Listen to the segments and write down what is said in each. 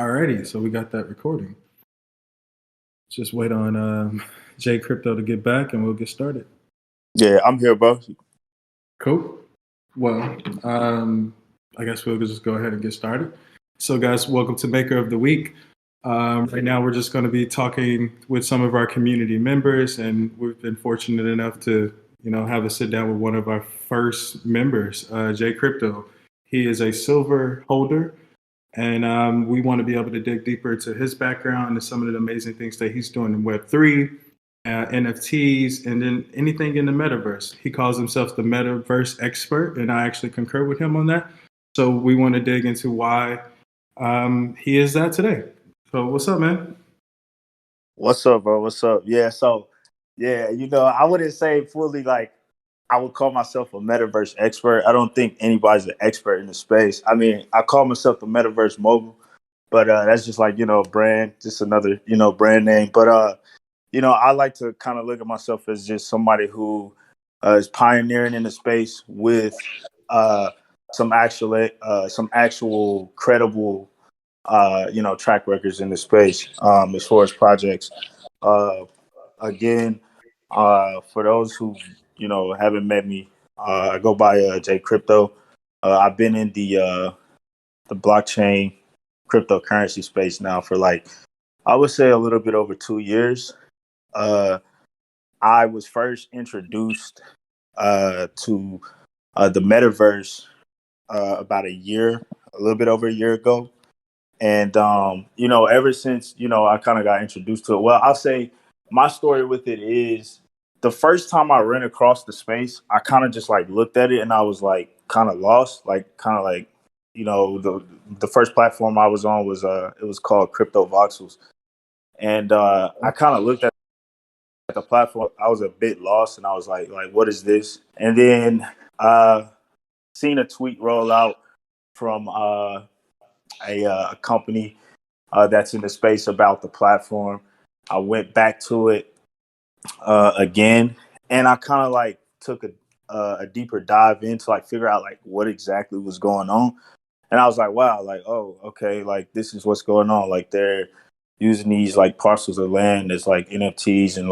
Alrighty, so we got that recording. Just wait on JKrypto to get back and we'll get started. Yeah, I'm here, bro. Cool. Well, I guess we'll just go ahead and get started. So, guys, welcome to Maker of the Week. Right now, we're just going to be talking with some of our community members, and we've been fortunate enough to, have a sit down with one of our first members, JKrypto. He is a silver holder, and we want to be able to dig deeper into his background and some of the amazing things that he's doing in Web3, NFTs, and then anything in the metaverse. He calls himself the metaverse expert, and I actually concur with him on that. So we want to dig into why he is that today. So what's up, man? What's up, bro? What's up? Yeah, I wouldn't say fully like I would call myself a metaverse expert. I don't think anybody's an expert in the space. I mean, I call myself the metaverse mogul, but that's just like, brand, just another, brand name. But I like to kind of look at myself as just somebody who is pioneering in the space with some actual credible track records in the space as far as projects. Again, for those who haven't met me, I go by JKrypto. I've been in the blockchain cryptocurrency space now for I would say a little bit over 2 years. I was first introduced to the metaverse about a little bit over a year ago. And, ever since, I kind of got introduced to it. Well, I'll say my story with it is the first time I ran across the space, I kind of just looked at it and I was kind of lost, the first platform I was on was it was called Crypto Voxels. And I kind of looked at the platform. I was a bit lost and I was like, what is this? And then seen a tweet roll out from a company that's in the space about the platform. I went back to it again, and I kind of took a deeper dive into figure out what exactly was going on. And I was like, wow, oh, okay, this is what's going on. They're using these parcels of land as NFTs, and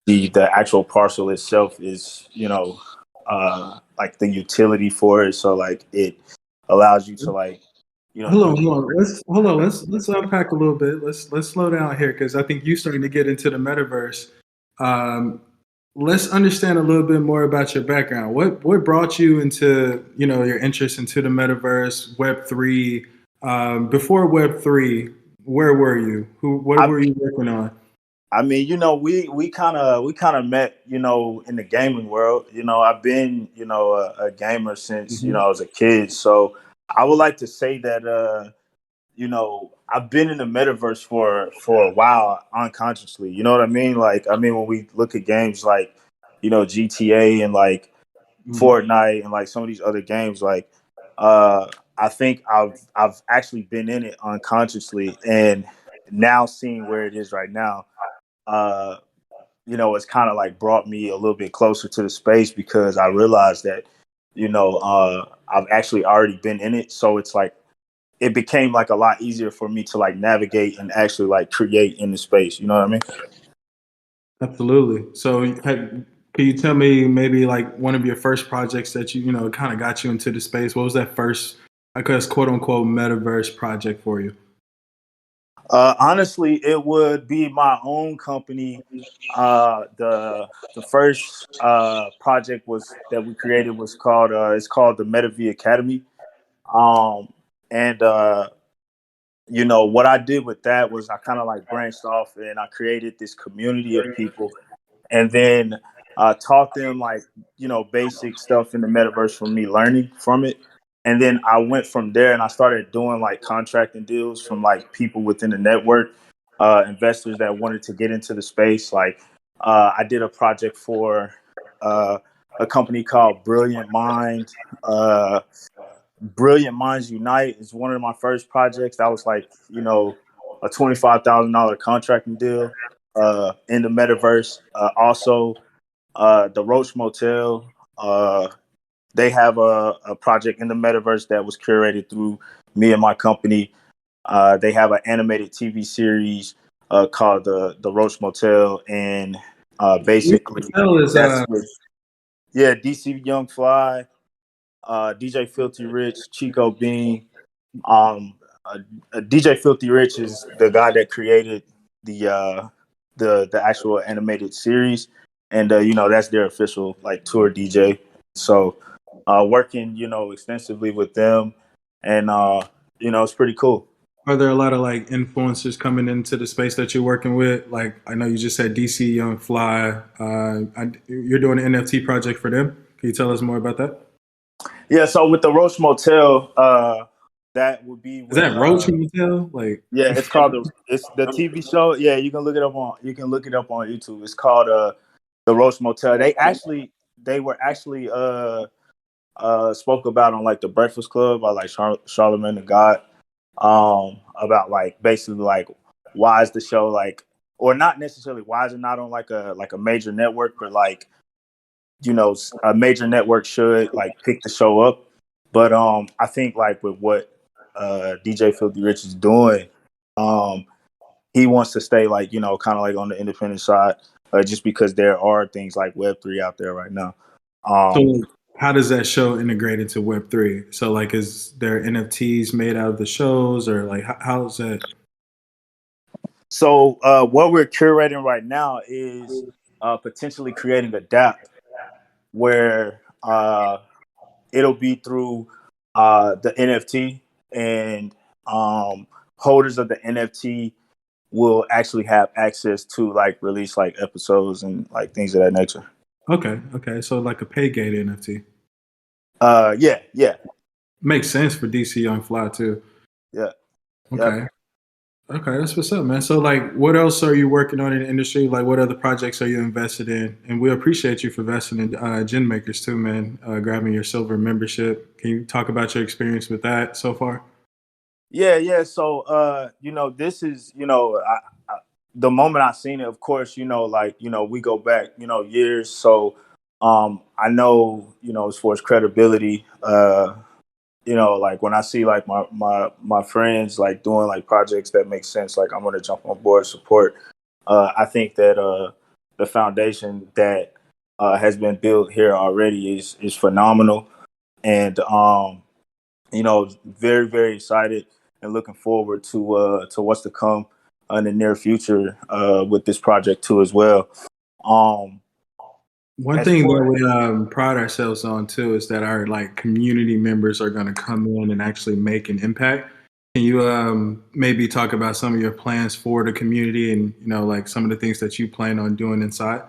the actual parcel itself is the utility for it. So it allows you to Hold on. Let's unpack a little bit. Let's slow down here because I think you're starting to get into the metaverse. Let's understand a little bit more about your background. What brought you into your interest into the metaverse, Web3? Before Web3, where were you? What were you working on? I mean, we kind of met, in the gaming world. I've been, a gamer since I was a kid. So I would like to say that I've been in the metaverse for a while unconsciously. You know what I mean? When we look at games GTA and Fortnite and some of these other games, I think I've actually been in it unconsciously, and now seeing where it is right now, it's kind of brought me a little bit closer to the space because I realized that, I've actually already been in it. So it's it became a lot easier for me to navigate and actually create in the space. You know what I mean? Absolutely. So can you tell me maybe one of your first projects that you kind of got you into the space? What was that first, I guess, quote unquote, metaverse project for you? Honestly, it would be my own company. The first project that we created was called it's called the MetaV Academy. And what I did with that was I kind of branched off and I created this community of people, and then taught them basic stuff in the metaverse from me learning from it. And then I went from there and I started doing contracting deals from people within the network, investors that wanted to get into the space. I did a project for a company called Brilliant Mind. Brilliant Minds Unite is one of my first projects. That was a $25,000 contracting deal in the metaverse. Also, the Roach Motel. They have a project in the metaverse that was curated through me and my company. They have an animated TV series called the Roach Motel, and basically Hotel is that's with DC Young Fly, DJ Filthy Rich, Chico Bean. Um, DJ Filthy Rich is the guy that created the actual animated series, and that's their official like tour DJ. So working extensively with them, and it's pretty cool. Are there a lot of like influencers coming into the space that you're working with? Like I know you just said DC Young Fly. You're doing an NFT project for them. Can you tell us more about that? Yeah, so with the Roach Motel, that would be Is with that Roach Motel? Like, yeah, it's the TV show. Yeah, you can look it up on YouTube. It's called the Roach Motel. They were actually spoke about on like the Breakfast Club by like Charlamagne the God, about like basically like why is the show like, or not necessarily why is it not on like a major network, but like a major network should like pick the show up. But I think like with what DJ Filthy Rich is doing, um he wants to stay like kind of like on the independent side, just because there are things like Web3 out there right now. so um how does that show integrate into Web3? So like, is there NFTs made out of the shows, or like how's that? so what we're curating right now is potentially creating a DApp where it'll be through the NFT, and holders of the NFT will actually have access to like release like episodes and like things of that nature. Okay. So like a pay gate NFT Yeah, makes sense for DC Young Fly too. yeah, yep. Okay. Okay, that's what's up, man. So, like, what else are you working on in the industry? Like, what other projects are you invested in? And we appreciate you for investing in GenMakers too, man. Grabbing your silver membership. Can you talk about your experience with that so far? Yeah. So, this is, the moment I seen it, of course, like, we go back, years. So, I know, as far as credibility, like when I see like my friends like doing like projects that make sense, like I'm gonna jump on board, support. I think that the foundation that has been built here already is phenomenal, and very very excited and looking forward to what's to come in the near future with this project too as well. Um, One as thing that far we pride ourselves on too is that our like community members are going to come in and actually make an impact. Can you maybe talk about some of your plans for the community, and like some of the things that you plan on doing inside?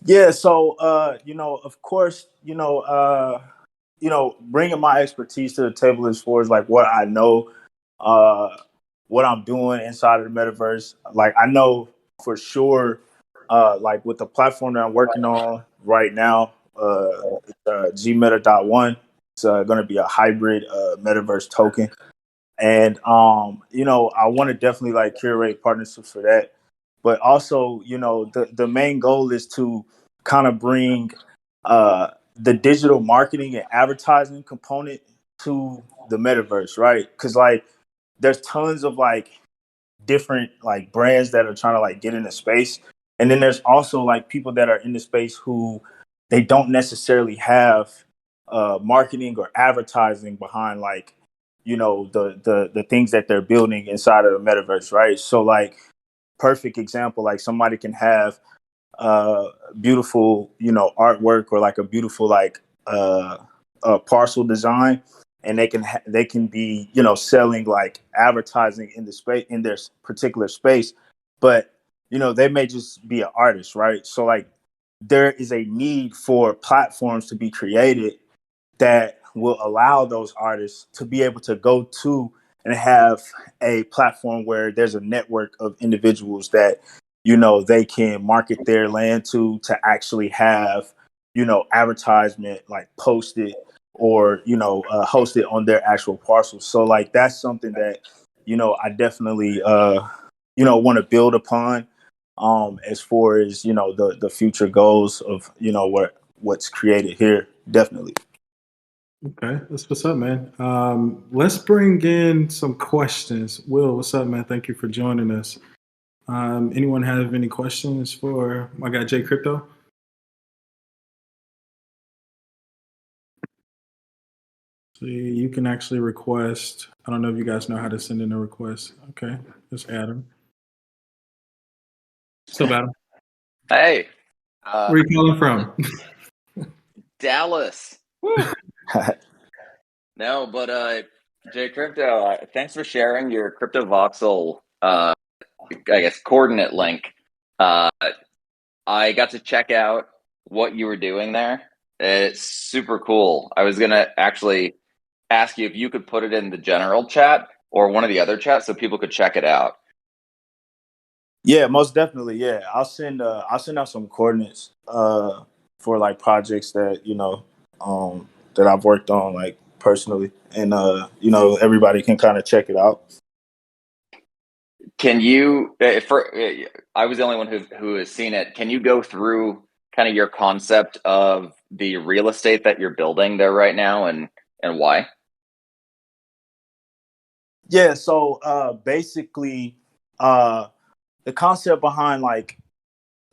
Yeah, so of course, bringing my expertise to the table as far as like what I know, uh, what I'm doing inside of the metaverse. Like I know for sure, like with the platform that I'm working on right now, Gmeta.one. It's going to be a hybrid metaverse token, and I want to definitely like curate partnerships for that. But also, the main goal is to kind of bring the digital marketing and advertising component to the metaverse, right? Because like there's tons of like different like brands that are trying to like get into space, and then there's also like people that are in the space who they don't necessarily have marketing or advertising behind like the things that they're building inside of the metaverse, right? So like perfect example, like somebody can have beautiful artwork or like a beautiful like parcel design, and they can be selling like advertising in the space in their particular space, but they may just be an artist, right? So like there is a need for platforms to be created that will allow those artists to be able to go to and have a platform where there's a network of individuals that they can market their land to actually have advertisement like posted or hosted on their actual parcels. So like that's something that I definitely want to build upon, as far as the future goals of what's created here, definitely. Okay, that's what's up, man. Let's bring in some questions. Will, what's up, man? Thank you for joining us. Anyone have any questions for my guy JKrypto? See, you can actually request. I don't know if you guys know how to send in a request. Okay, just add them. So, Adam, Hey, where you calling from? Dallas. Woo. No, but JKrypto, thanks for sharing your crypto voxel, I guess, coordinate link. Uh, I got to check out what you were doing there. It's super cool. I was gonna actually ask you if you could put it in the general chat or one of the other chats so people could check it out. Yeah, most definitely. Yeah, I'll send out some coordinates for like projects that that I've worked on like personally, and everybody can kind of check it out. Can you, I was the only one who has seen it. Can you go through kind of your concept of the real estate that you're building there right now and why? Yeah, so basically, uh, the concept behind like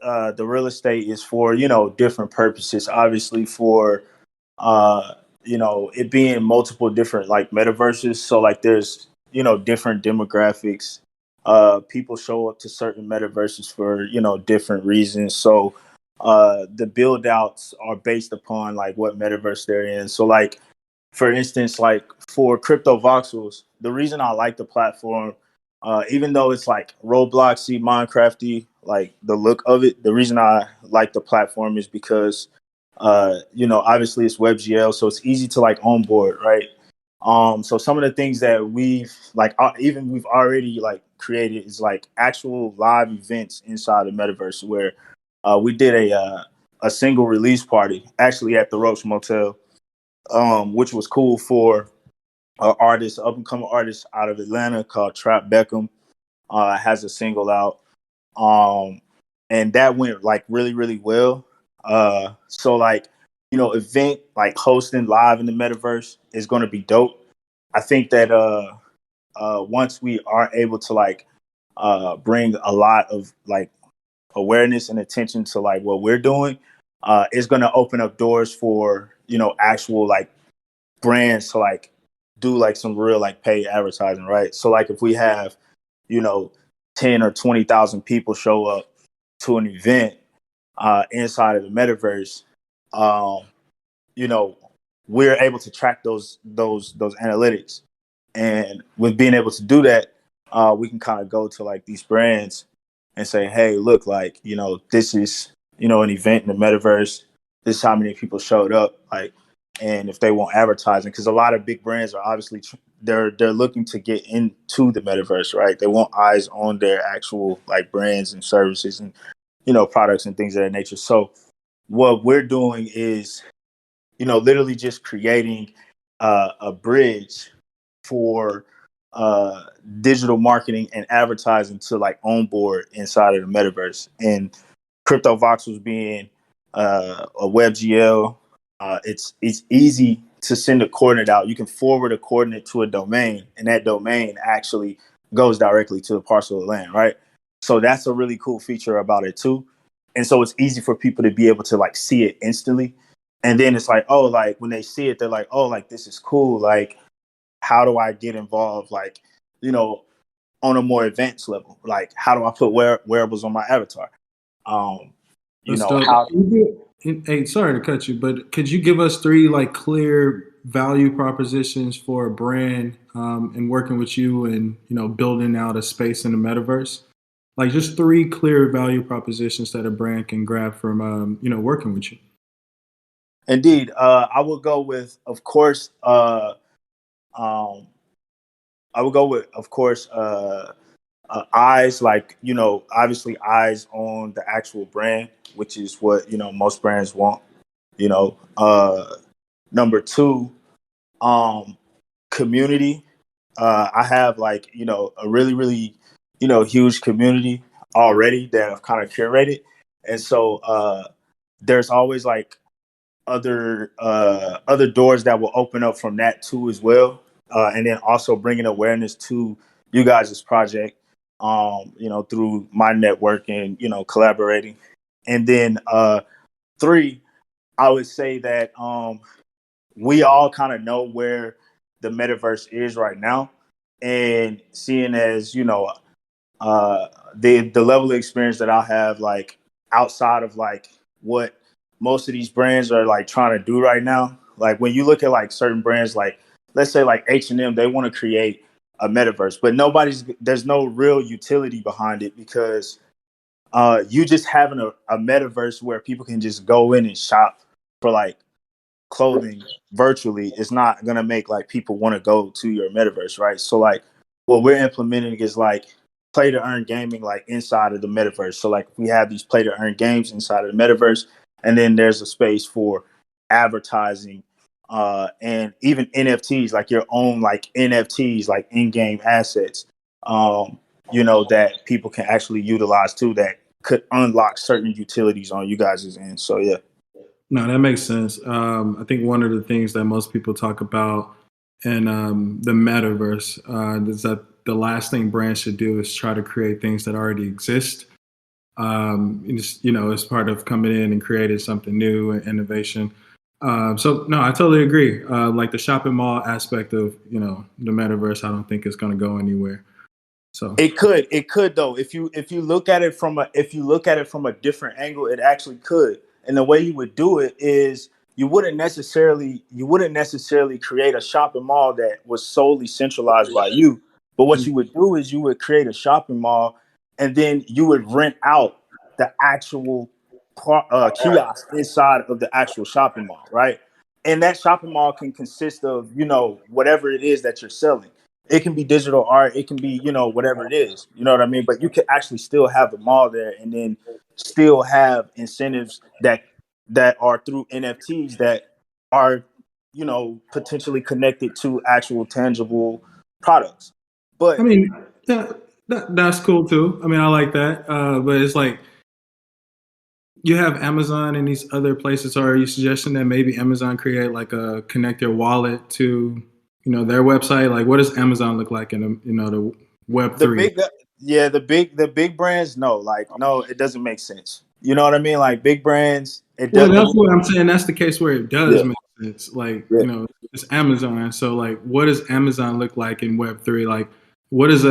the real estate is for different purposes. Obviously, for uh, it being multiple different like metaverses. So like there's different demographics. People show up to certain metaverses for different reasons. So the build outs are based upon like what metaverse they're in. So like for instance, like for crypto voxels, the reason I like the platform, even though it's like Robloxy, Minecrafty, like the look of it, the reason I like the platform is because, obviously it's WebGL, so it's easy to like onboard, right? So some of the things that we've like, even we've already like created is like actual live events inside the metaverse where we did a single release party actually at the Roach Motel, which was cool for an artist, up and coming artist out of Atlanta called Trap Beckham. Has a single out, and that went like really, really well. So like event like hosting live in the metaverse is going to be dope. I think that once we are able to like bring a lot of like awareness and attention to like what we're doing, it's going to open up doors for actual like brands to like do like some real like paid advertising, right? So like if we have, you know, 10 or 20,000 people show up to an event inside of the metaverse, um, you know, we're able to track those analytics. And with being able to do that, we can kind of go to like these brands and say, hey, look, like, this is, an event in the metaverse. This is how many people showed up. Like, and if they want advertising, because a lot of big brands are obviously they're looking to get into the metaverse, right? They want eyes on their actual like brands and services and products and things of that nature. So what we're doing is literally just creating a bridge for digital marketing and advertising to like onboard inside of the metaverse. And Crypto Voxels being a WebGL, it's easy to send a coordinate out. You can forward a coordinate to a domain, and that domain actually goes directly to the parcel of land, right? So that's a really cool feature about it too. And so it's easy for people to be able to like see it instantly. And then it's like, oh, like when they see it, they're like, oh, like this is cool. Like, how do I get involved? Like, on a more advanced level. Like, how do I put wearables on my avatar? Um, That's dope. how Hey, sorry to cut you, but could you give us three like clear value propositions for a brand and working with you and building out a space in the metaverse? Like just three clear value propositions that a brand can grab from working with you. indeed, I would go with, of course, um, I would go with, of course, eyes, like, obviously eyes on the actual brand, which is what, most brands want, you know. Number two, um, community. I have like, a really, really, huge community already that I've kind of curated. And so there's always like other doors that will open up from that too as well, and then also bringing awareness to you guys' project, through my network and collaborating. And then 3, I would say that we all kind of know where the metaverse is right now, and seeing as the level of experience that I have, like outside of like what most of these brands are like trying to do right now. Like when you look at like certain brands, like let's say like H&M, they want to create a metaverse, but there's no real utility behind it, because you just having a metaverse where people can just go in and shop for like clothing virtually is not going to make like people want to go to your metaverse, right? So like what we're implementing is like play to earn gaming like inside of the metaverse. So like we have these play to earn games inside of the metaverse, and then there's a space for advertising, and even NFTs, like your own like NFTs, like in-game assets, that people can actually utilize too, that could unlock certain utilities on you guys' end. So yeah. No, that makes sense. I think one of the things that most people talk about in the metaverse is that the last thing brands should do is try to create things that already exist. As part of coming in and creating something new and innovation. So no, I totally agree. Like the shopping mall aspect of the metaverse, I don't think it's going to go anywhere. So it could though. If you look at it from a different angle, it actually could. And the way you would do it is you wouldn't necessarily create a shopping mall that was solely centralized by you. But what you would do is you would create a shopping mall, and then you would rent out the actual kiosk inside of the actual shopping mall, right? And that shopping mall can consist of whatever it is that you're selling. It can be digital art, it can be whatever it is, you know what I mean? But you can actually still have the mall there, and then still have incentives that are through NFTs that are potentially connected to actual tangible products. I But mean, that's cool too. I mean, I like that. But it's like you have Amazon and these other places. So are you suggesting that maybe Amazon create like a connect their wallet to their website? Like, what does Amazon look like in the Web the 3? big the big brands, no, it doesn't make sense. You know what I mean? Like big brands, it Well, does. that's what I'm saying. That's the case where it does Yeah, make sense. Like, yeah. it's Amazon. So, like, what does Amazon look like in Web3? Like, what is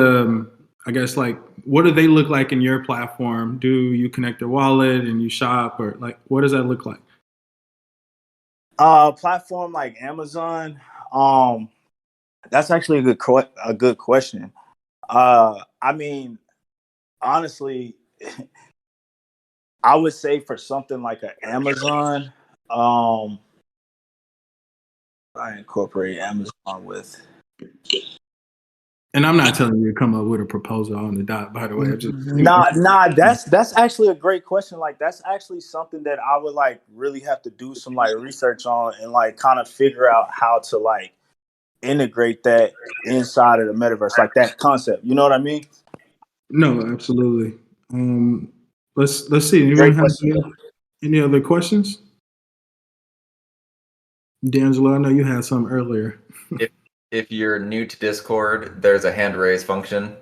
I guess like, what do they look like in your platform? Do you connect your wallet and you shop, or like, what does that look like? Platform like Amazon, that's actually a good question. I mean, honestly, I would say for something like an Amazon, I incorporate Amazon with. And I'm not telling you to come up with a proposal on the dot. By the way, I just Nah. That's actually a great question. Like, that's actually something that I would like really have to do some like research on, and like kind of figure out how to like integrate that inside of the metaverse, like that concept. You know what I mean? no, absolutely. Let's see. Anyone Great have question. any other questions? D'Angelo, I know you had some earlier. If you're new to Discord, there's a hand raise function.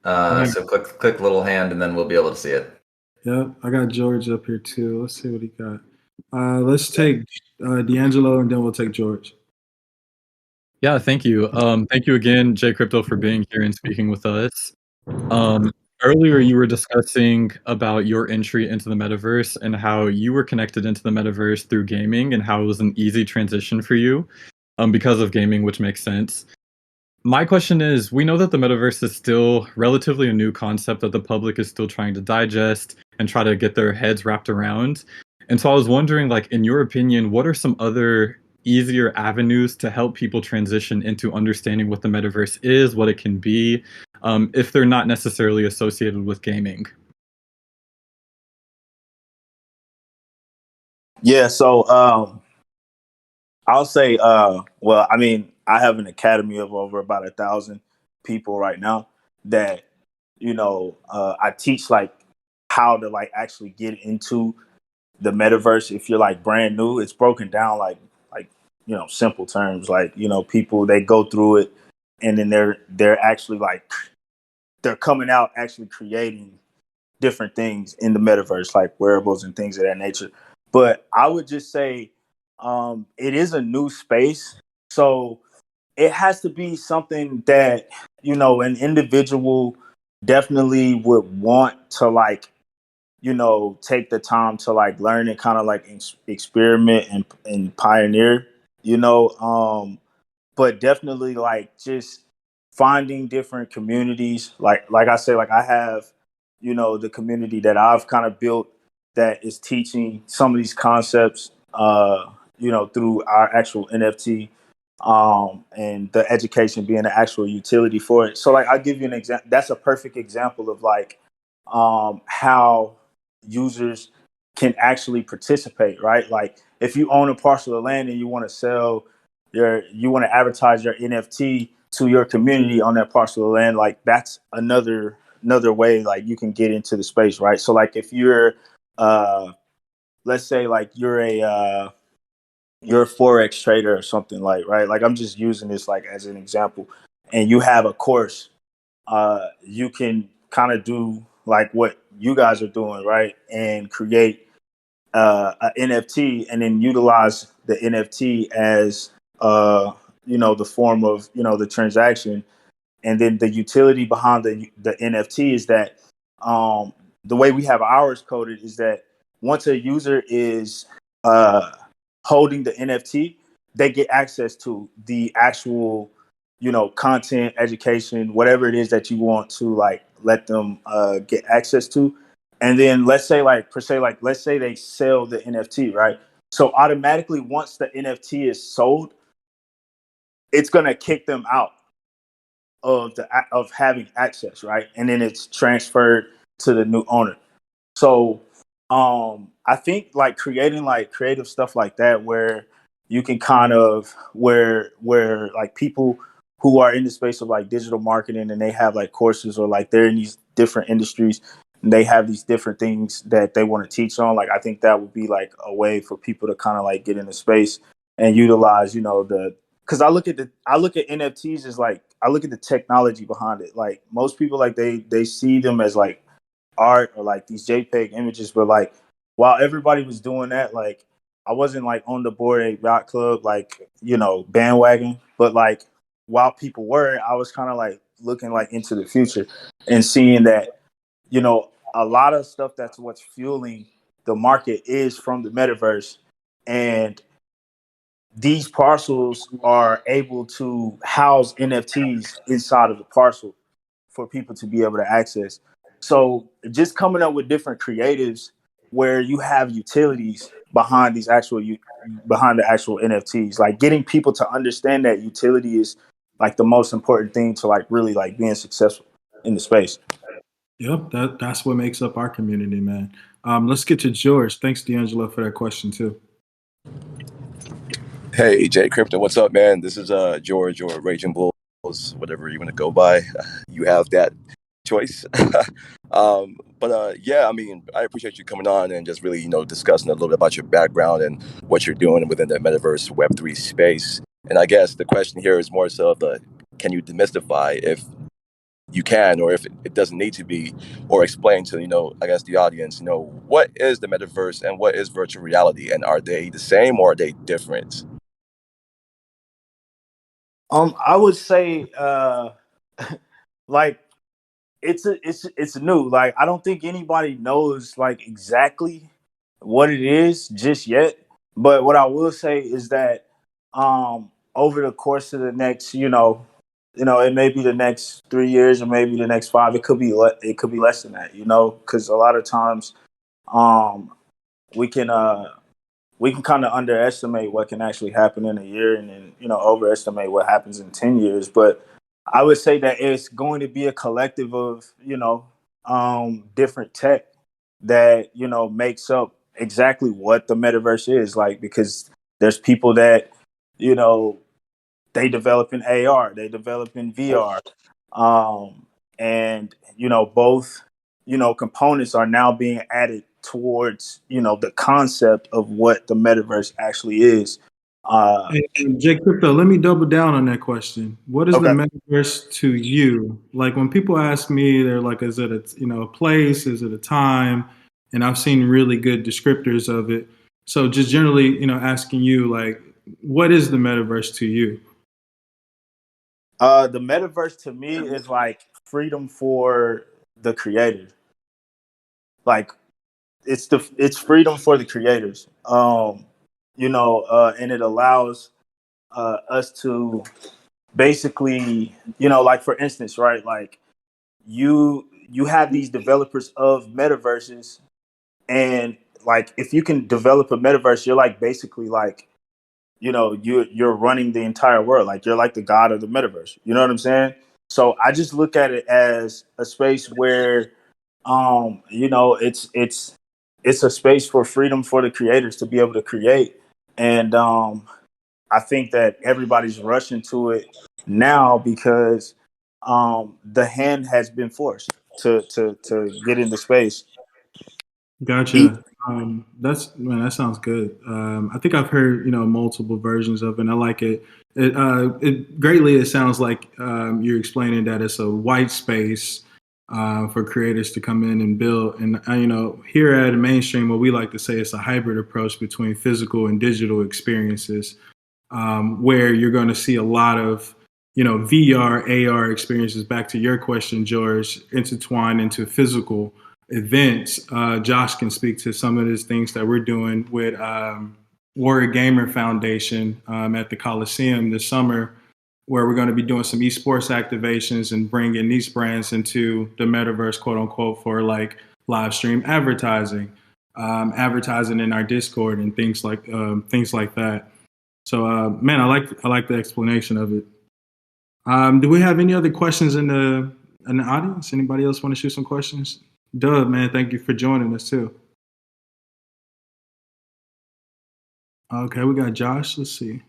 So click little hand, and then we'll be able to see it. Yep, I got George up here too. Let's see what he got. Let's take D'Angelo, and then we'll take George. Yeah, thank you. Thank you again, JKrypto, for being here and speaking with us. Earlier, you were discussing about your entry into the metaverse and how you were connected into the metaverse through gaming and how it was an easy transition for you because of gaming, which makes sense. My question is, we know that the metaverse is still relatively a new concept that the public is still trying to digest and try to get their heads wrapped around. And so I was wondering, like, in your opinion, what are some other easier avenues to help people transition into understanding what the metaverse is, what it can be, if they're not necessarily associated with gaming? Yeah. So I'll say, well, I mean, I have an academy of over about 1,000 people right now that, I teach like how to like actually get into the metaverse, if you're like brand new, it's broken down like simple terms. Like, people, they go through it, and then they're actually like they're coming out actually creating different things in the metaverse, like wearables and things of that nature. But I would just say it is a new space. So it has to be something that, an individual definitely would want to like, take the time to like learn and kind of like experiment and pioneer, but definitely like just finding different communities. Like I say, like I have, the community that I've kind of built that is teaching some of these concepts, through our actual NFT, and the education being the actual utility for it. So like I'll give you an example. That's a perfect example of like how users can actually participate, right? Like if you own a parcel of land and you want to sell you want to advertise your NFT to your community on that parcel of land, like that's another way like you can get into the space, right? So like if you're let's say like you're a forex trader or something, like, right, like I'm just using this like as an example, and you have a course, you can kind of do like what you guys are doing, right, and create an NFT and then utilize the NFT as the form of the transaction. And then the utility behind the NFT is that the way we have ours coded is that once a user is uh, holding the NFT, they get access to the actual content, education, whatever it is that you want to like let them get access to. And then let's say like per se, like let's say they sell the NFT, right? So automatically once the NFT is sold, it's gonna kick them out of having access, right? And then it's transferred to the new owner. So I think like creating like creative stuff like that where you can kind of where like people who are in the space of like digital marketing and they have like courses or like they're in these different industries and they have these different things that they want to teach on. Like I think that would be like a way for people to kind of like get in the space and utilize, the because I look at NFTs as like I look at the technology behind it. Like most people like they see them as like art or like these JPEG images, but like while everybody was doing that, like I wasn't like on the board a yacht club like bandwagon, but like while people were, I was kind of like looking like into the future and seeing that a lot of stuff that's what's fueling the market is from the metaverse, and these parcels are able to house NFTs inside of the parcel for people to be able to access. So just coming up with different creatives where you have utilities behind behind the actual NFTs, like getting people to understand that utility is like the most important thing to like really like being successful in the space. Yep, that's what makes up our community, man. Let's get to George. Thanks, D'Angelo, for that question too. Hey, JKrypto, what's up, man? This is George or Raging Bulls, whatever you want to go by. You have that choice. But yeah, I mean, I appreciate you coming on and just really, discussing a little bit about your background and what you're doing within the metaverse Web3 space. And I guess the question here is more so of can you demystify if you can, or if it doesn't need to be, or explain to, I guess the audience, what is the metaverse and what is virtual reality, and are they the same or are they different? I would say like it's new. Like I don't think anybody knows like exactly what it is just yet. But what I will say is that over the course of the next, it may be the next 3 years or maybe the next five. It could be it could be less than that, because a lot of times um we can kind of underestimate what can actually happen in a year, and then overestimate what happens in 10 years. But I would say that it's going to be a collective of different tech that makes up exactly what the metaverse is, like, because there's people that you know they develop in AR, they develop in VR, and both components are now being added towards, the concept of what the metaverse actually is. And JKrypto, let me double down on that question. What is the Okay. metaverse to you? Like when people ask me, they're like, is it a place? Is it a time? And I've seen really good descriptors of it. So just generally, asking you, like, what is the metaverse to you? The metaverse to me is like freedom for the creator. Like it's freedom for the creators. And it allows us to basically, like for instance, right? Like you have these developers of metaverses, and like if you can develop a metaverse, you're like basically like, you're running the entire world. Like you're like the god of the metaverse. You know what I'm saying? So I just look at it as a space where it's a space for freedom for the creators to be able to create. And I think that everybody's rushing to it now because the hand has been forced to get into space. Gotcha. That sounds good. I think I've heard multiple versions of it. And I like it. It greatly. It sounds like you're explaining that it's a white space for creators to come in and build. And here at Mainstream, what we like to say is a hybrid approach between physical and digital experiences, where you're going to see a lot of VR, AR experiences. Back to your question, George, intertwined into physical events. Josh can speak to some of these things that we're doing with Warrior Gamer Foundation at the Coliseum this summer, where we're going to be doing some esports activations and bringing these brands into the metaverse, quote unquote, for like live stream advertising, advertising in our Discord and things like that. So, man, I like the explanation of it. Do we have any other questions in the audience? Anybody else want to shoot some questions? Dub, man, thank you for joining us too. Okay, we got Josh. Let's see.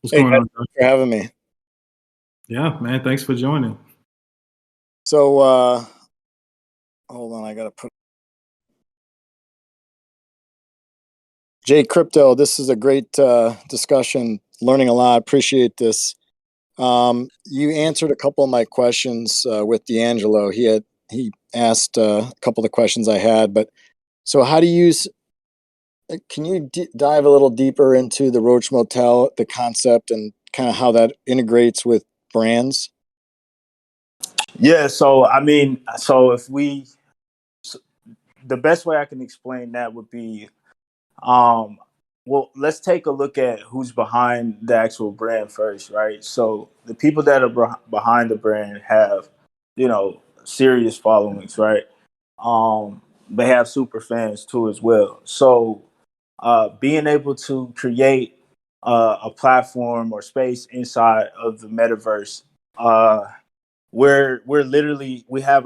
What's going on, Josh? Thanks for having me. Yeah, man, thanks for joining. So, hold on, I gotta put JKrypto. This is a great discussion. Learning a lot. Appreciate this. You answered a couple of my questions with D'Angelo. He asked a couple of the questions I had, but so how do you use? Can you dive a little deeper into the Roach Motel, the concept, and kind of how that integrates with brands? Yeah. So I mean, the best way I can explain that would be, well, let's take a look at who's behind the actual brand first, right? So the people that are behind the brand have, serious followings, right? They have super fans too as well. So being able to create a platform or space inside of the metaverse, we have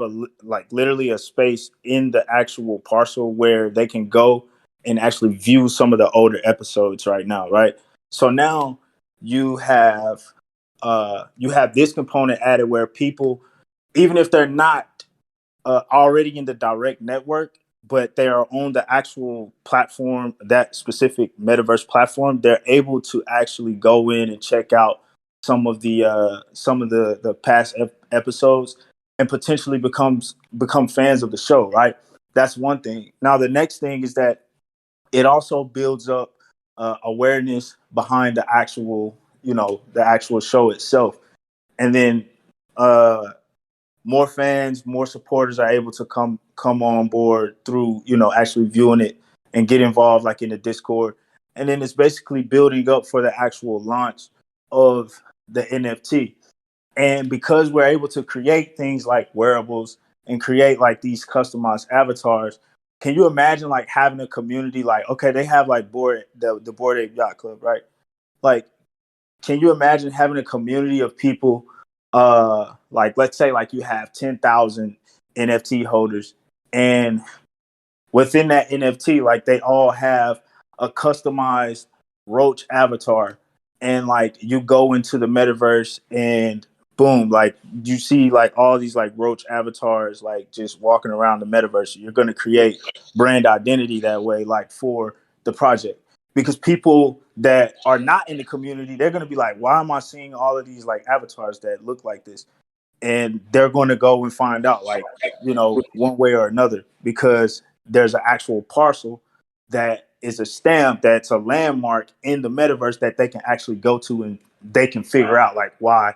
literally a space in the actual parcel where they can go and actually view some of the older episodes right now, right? So now you have this component added where people, even if they're not already in the direct network, but they are on the actual platform, that specific metaverse platform, they're able to actually go in and check out some of the past episodes and potentially become fans of the show, right? That's one thing. Now the next thing is that it also builds up awareness behind the actual show itself, and then more fans, more supporters are able to come on board through actually viewing it and get involved like in the Discord, and then it's basically building up for the actual launch of the NFT. And because we're able to create things like wearables and create like these customized avatars, can you imagine like having a community like, okay, they have like the Bored Ape Yacht Club, right? Like, can you imagine having a community of people, like let's say like you have 10,000 NFT holders, and within that NFT, like they all have a customized Roach avatar, and like you go into the metaverse and boom, like you see like all these like roach avatars like just walking around the metaverse. You're going to create brand identity that way, like for the project, because people that are not in the community, they're going to be like, why am I seeing all of these like avatars that look like this? And they're going to go and find out, like, you know, one way or another, because there's an actual parcel that is a stamp that's a landmark in the metaverse that they can actually go to, and they can figure out like why,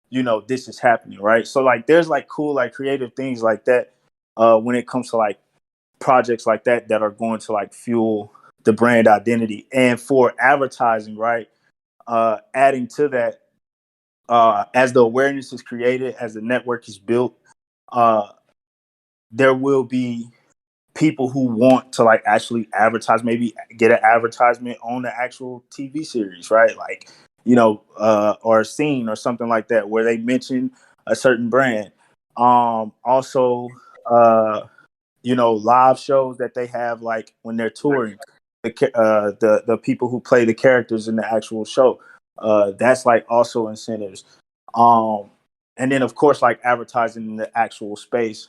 you know, this is happening, right? So like there's like cool like creative things like that when it comes to like projects like that that are going to like fuel the brand identity. And for advertising, right, adding to that, as the awareness is created, as the network is built, there will be people who want to like actually advertise, maybe get an advertisement on the actual TV series, right? Like, you know, or a scene or something like that where they mention a certain brand. Also, you know, live shows that they have, like when they're touring, the people who play the characters in the actual show. That's like also incentives. And then of course, like advertising in the actual space,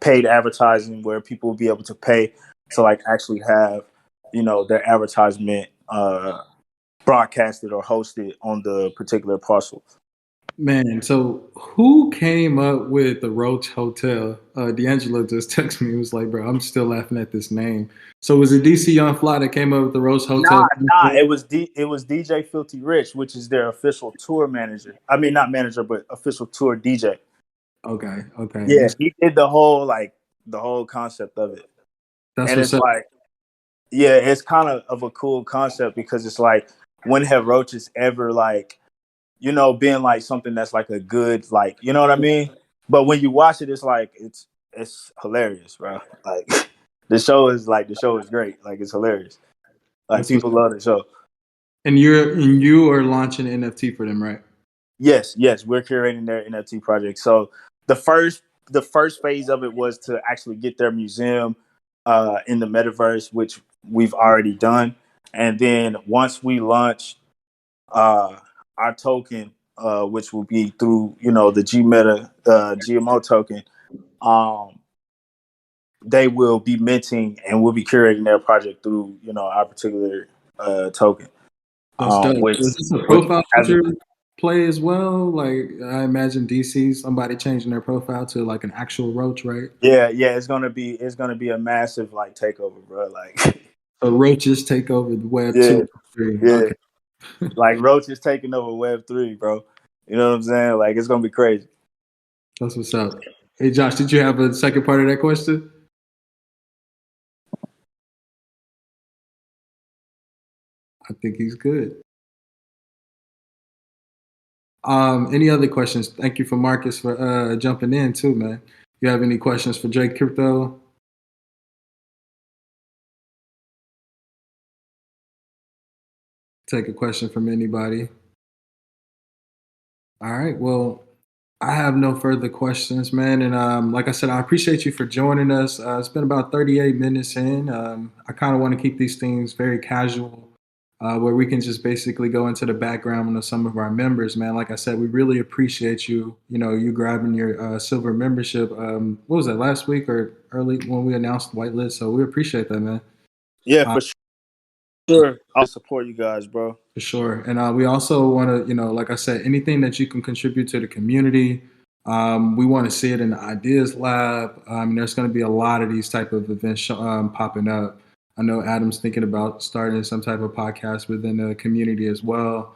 paid advertising where people will be able to pay to like actually have, you know, their advertisement broadcasted or hosted on the particular parcel. Man, so who came up with the Roach Hotel? D'Angelo just texted me. He was like, bro, I'm still laughing at this name. So was it DC Young Fly that came up with the Roach Hotel? Nah, it was DJ Filthy Rich, which is their official tour manager. I mean, not manager, but official tour DJ. Okay. Yeah, he did the whole concept of it. That's And what's it's up. like, yeah, it's kind of a cool concept, because it's like, when have roaches ever like, you know, being like something that's like a good, like, you know what I mean? But when you watch it, it's like it's hilarious, bro. Like the show is great. Like it's hilarious. Like That's people what's up. love the show. And you are launching an NFT for them, right? Yes, we're curating their NFT project. So the first phase of it was to actually get their museum in the metaverse, which we've already done. And then once we launch our token, which will be through, you know, the Gmeta GMO token, they will be minting and we'll be curating their project through, you know, our particular token. That's dope. Which Is this a which profile has a, picture play as well? Like I imagine DC, somebody changing their profile to like an actual roach, right? yeah, it's gonna be a massive like takeover, bro. Like So roaches take over the web yeah, 2 3. yeah. Okay, Like Roach is taking over Web3, bro. You know what I'm saying? Like it's gonna be crazy. that's what's up. Hey Josh, did you have a second part of that question? I think he's good. Any other questions? Thank you for Marcus for jumping in too, man. You have any questions for JKrypto? Take a question from anybody. All right. Well, I have no further questions, man. And like I said, I appreciate you for joining us. It's been about 38 minutes in. I kind of want to keep these things very casual, where we can just basically go into the background of some of our members, man. Like I said, we really appreciate you, you know, you grabbing your silver membership. What was that, last week or early when we announced the whitelist? So we appreciate that, man. Yeah, for sure. I'll support you guys, bro. For sure. And we also want to, you know, like I said, anything that you can contribute to the community. We want to see it in the Ideas Lab. There's going to be a lot of these type of events popping up. I know Adam's thinking about starting some type of podcast within the community as well.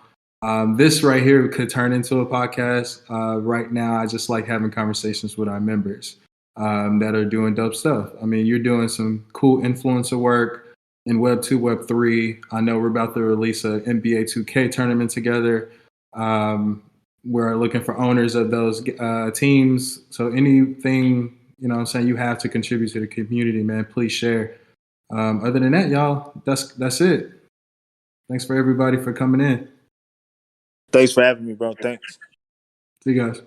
This right here could turn into a podcast. Right now, I just like having conversations with our members that are doing dope stuff. I mean, you're doing some cool influencer work in Web 2, Web 3. I know we're about to release a NBA 2K tournament together. We're looking for owners of those teams. So anything, you know what I'm saying, you have to contribute to the community, man, please share. Other than that, y'all, that's it. Thanks for everybody for coming in. Thanks for having me, bro. Thanks. See you guys.